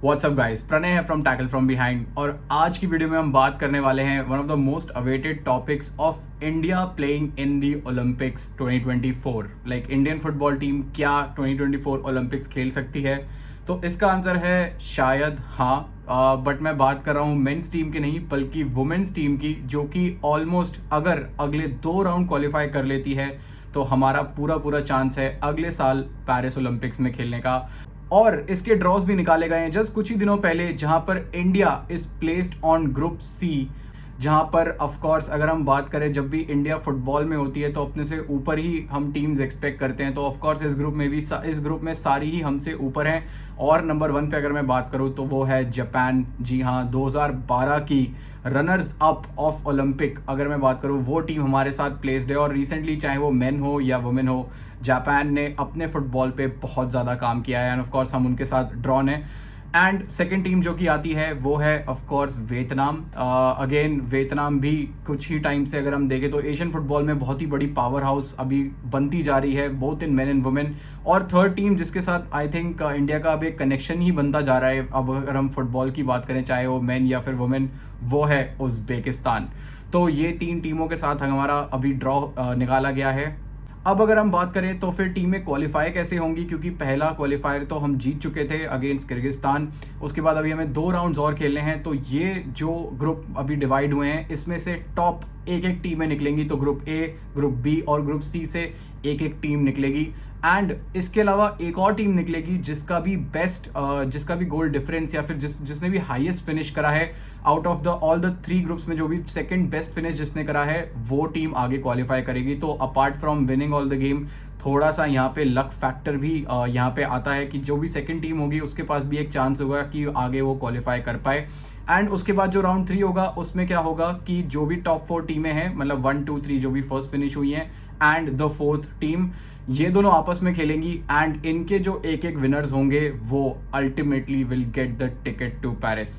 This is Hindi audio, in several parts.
व्हाट्सअप गाइस, प्रणय है फ्रॉम टैकल फ्रॉम बिहाइंड। और आज की वीडियो में हम बात करने वाले हैं one of the most awaited topics of India playing in the Olympics 2024। Like Indian football team क्या 2024 ओलंपिक्स खेल सकती है? तो इसका आंसर है शायद हाँ। बट मैं बात कर रहा हूँ मेंस टीम की नहीं, बल्कि वुमेन्स टीम की, जो कि ऑलमोस्ट अगर अगले 2 राउंड क्वालिफाई कर लेती है तो हमारा पूरा पूरा चांस है अगले साल पेरिस ओलंपिक्स में खेलने का। और इसके ड्रॉज भी निकाले गए हैं जस्ट कुछ ही दिनों पहले, जहां पर India is placed on group C. जहां पर ऑफ कोर्स अगर हम बात करें, जब भी इंडिया फुटबॉल में होती है तो अपने से ऊपर ही हम टीम्स एक्सपेक्ट करते हैं। तो ऑफ कोर्स इस ग्रुप में भी इस ग्रुप में सारी ही हमसे ऊपर हैं। और नंबर 1 पे अगर मैं बात करूं तो वो है जापान। जी हाँ, 2012 की रनर्स अप ऑफ ओलंपिक अगर मैं बात करूं, वो टीम हमारे साथ प्लेस्ड है। और रिसेंटली चाहे वो मेन हो या वुमेन हो, जापान ने अपने फुटबॉल पे बहुत ज़्यादा काम किया है एंड ऑफ कोर्स हम उनके साथ ड्रॉन है। एंड सेकेंड टीम जो कि आती है वो है of course Vietnam. Again Vietnam भी कुछ ही टाइम से अगर हम देखें तो एशियन फुटबॉल में बहुत ही बड़ी पावर हाउस अभी बनती जा रही है, both in main and women. और थर्ड टीम जिसके साथ आई थिंक इंडिया का अब एक कनेक्शन ही बनता जा रहा है, अब अगर हम फुटबॉल की बात करें चाहे वो मेन या फिर वुमेन, वो है उज्बेकिस्तान। तो ये 3 टीमों के साथ हमारा अभी ड्रॉ निकाला गया है। अब अगर हम बात करें तो फिर टीमें क्वालिफाई कैसे होंगी, क्योंकि पहला क्वालिफायर तो हम जीत चुके थे अगेंस्ट किर्गिस्तान। उसके बाद अभी हमें 2 राउंड्स और खेलने हैं। तो ये जो ग्रुप अभी डिवाइड हुए हैं, इसमें से टॉप एक एक टीमें निकलेंगी। तो ग्रुप ए, ग्रुप बी और ग्रुप सी से एक एक टीम निकलेगी। एंड इसके अलावा एक और टीम निकलेगी जिसका भी गोल डिफरेंस या फिर जिसने भी हाईएस्ट फिनिश करा है out of the all the 3 groups में, जो भी सेकंड बेस्ट फिनिश जिसने करा है वो टीम आगे क्वालिफाई करेगी। तो apart from winning all the game, थोड़ा सा यहाँ पे लक फैक्टर भी यहाँ पे आता है कि जो भी सेकंड टीम होगी उसके पास भी एक चांस होगा कि आगे वो क्वालिफाई कर पाए। एंड उसके बाद जो राउंड 3 होगा उसमें क्या होगा कि जो भी टॉप 4 टीमें हैं, मतलब 1 2 3 जो भी फर्स्ट फिनिश हुई हैं एंड द फोर्थ टीम, ये दोनों आपस में खेलेंगी। एंड इनके जो एक एक विनर्स होंगे वो ultimately will get the ticket to Paris.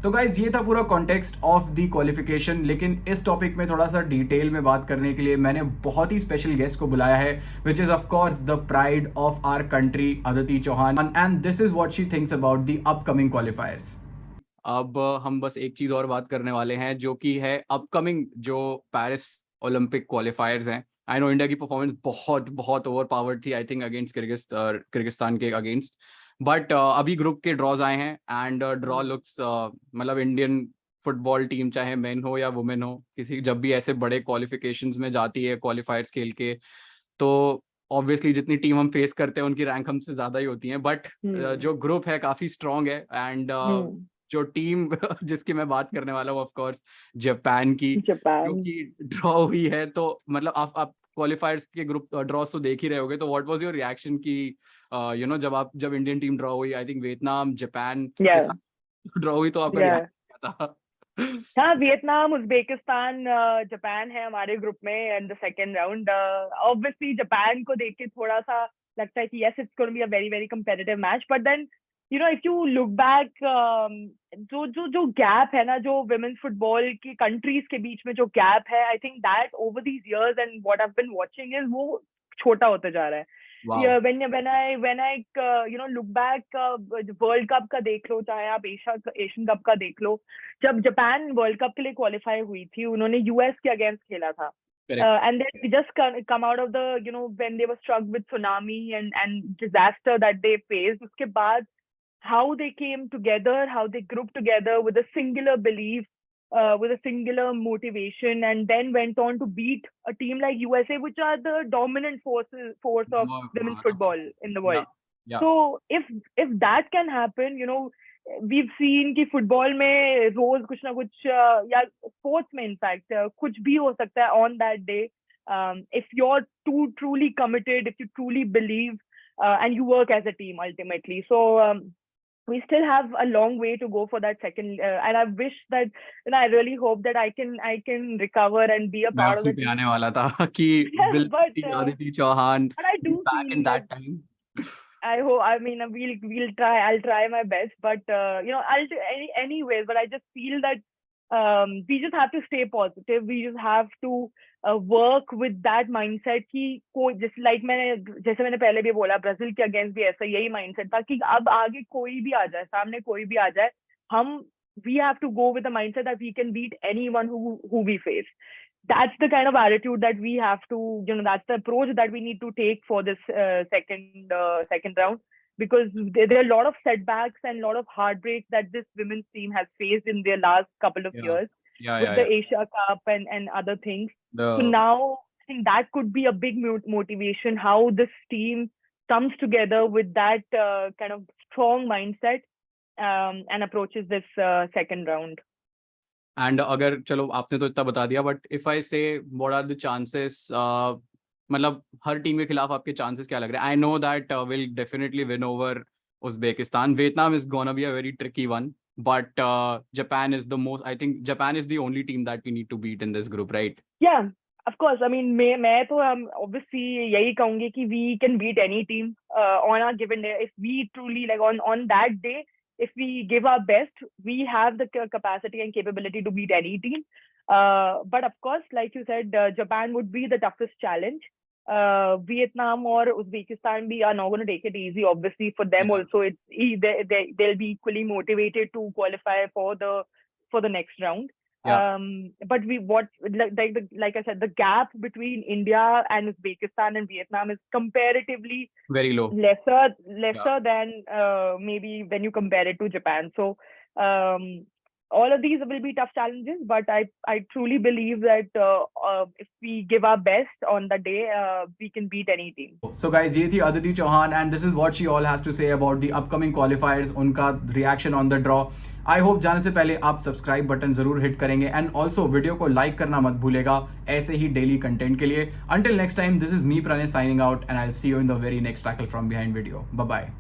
तो गाइज ये था पूरा कॉन्टेक्स्ट ऑफ द क्वालिफिकेशन। लेकिन इस टॉपिक में थोड़ा सा डिटेल में बात करने के लिए मैंने बहुत ही स्पेशल गेस्ट को बुलाया है, which is of course the pride of our country, Aditi Chauhan. And this is what she thinks about the upcoming qualifiers. अब हम बस एक चीज और बात करने वाले हैं, जो कि है अपकमिंग जो पेरिस ओलंपिक क्वालिफायर्स हैं। आई नो इंडिया की परफॉर्मेंस बहुत बहुत ओवर पावर्ड थी, आई थिंक अगेंस्ट किर्गिस्तान के अगेंस्ट। बट अभी ग्रुप के ड्रॉज आए हैं एंड ड्रॉ लुक्स, मतलब इंडियन फुटबॉल टीम चाहे मेन हो या वुमेन हो, किसी जब भी ऐसे बड़े क्वालिफिकेशंस में जाती है क्वालिफायर्स खेल के, तो ऑब्वियसली जितनी टीम हम फेस करते हैं उनकी रैंक हमसे ज्यादा ही होती है। बट जो ग्रुप है काफी स्ट्रांग है। एंड जो टीम जिसकी मैं बात करने वाला हूँ ऑफ कोर्स जापान की, जो जापान। कि ड्रॉ हुई है। तो मतलब आप क्वालिफायर्स के ग्रुप ड्रॉस तो देख ही रहे होगे, तो व्हाट वाज योर रिएक्शन की जब इंडियन टीम ड्रॉ हुई, आई थिंक वियतनाम जापान या के साथ ड्रॉ हुई, तो आपका या रिएक्शन क्या था? हाँ, वियतनाम, उज्बेकिस्तान, जापान है हमारे ग्रुप में in the second round. Obviously Japan को देख के थोड़ा सा लगता है कि yes, it's going to be a very very competitive match. But then if you look back, जो जो जो गैप है ना, जो वुमेन्स फुटबॉल की कंट्रीज के बीच में जो गैप है, I think that over these years and what I have been watching is वो छोटा होता जा रहा है। Wow. Yeah, when I look back, world cup का देख लो, चाहे आप एशियन कप का देख लो, जब जापान वर्ल्ड कप के लिए क्वालिफाई हुई थी, उन्होंने यूएस के अगेंस्ट खेला था। Correct. And they just come out of the, when they were struck with tsunami and disaster that they faced, उसके बाद how they came together, how they grouped together with a singular belief, with a singular motivation, and then went on to beat a team like USA, which are the dominant force of women's football in the या world. या So if that can happen, we've seen कि फुटबॉल में रोज कुछ ना कुछ, या स्पोर्ट्स में इनफैक्ट कुछ भी हो सकता है on that day. If you're too truly committed, if you truly believe, and you work as a team ultimately. So we still have a long way to go for that second, and I wish that, I really hope that I can recover and be a मैं part of उसी the पे team. आने वाला था कि will but Aditi Chauhan but I be do back in feel that that time? I hope. I mean, we'll try. I'll try my best. But anyways. But I just feel that we just have to stay positive. We just have to work with that mindset कि कोई जैसे मैंने पहले भी बोला, ब्राजील के अगेंस्ट भी ऐसा यही माइंडसेट था कि अब आगे कोई भी आ जाए, सामने कोई भी आ जाए, हम we have to go with the mindset that we can beat anyone who we face. That's the kind of attitude that we have to, that's the approach that we need to take for this second round, because there are a lot of setbacks and a lot of heartbreaks that this women's team has faced in their last couple of years with the Asia Cup and other things. So now I think that could be a big motivation, how this team comes together with that kind of strong mindset and approaches this second round. And अगर चलो आपने तो इतना बता दिया, बट इफ आई से व्हाट आर द चांसेस, मतलब हर टीम के खिलाफ आपके चांसेस क्या लग रहे हैं? I know that will definitely win over Uzbekistan. Vietnam is gonna be a very tricky one, but Japan is the most, I think Japan is the only team that we need to beat in this group, right? Yeah of course, I mean, मैं तो obviously यही कहूंगी कि we can beat any team on a given day if we truly, like, on that day, if we give our best, we have the capacity and capability to beat any team. But of course, like you said, Japan would be the toughest challenge. Vietnam or Uzbekistan are not going to take it easy. Obviously, for them also, they'll be equally motivated to qualify for the next round. But like I said, the gap between India and Uzbekistan and Vietnam is comparatively very low, lesser than maybe when you compare it to Japan. So all of these will be tough challenges, but I truly believe that if we give our best on the day, we can beat any team. So guys, ये थी Aditi Chauhan, and this is what she all has to say about the upcoming qualifiers, उनका reaction on the draw. I hope जाने से पहले आप सब्सक्राइब बटन जरूर हिट करेंगे, एंड ऑल्सो वीडियो को लाइक करना मत भूलेगा ऐसे ही डेली कंटेंट के लिए. Until next time, this is me Pranay signing out, and I will see you in the very next tackle from behind video. Bye bye.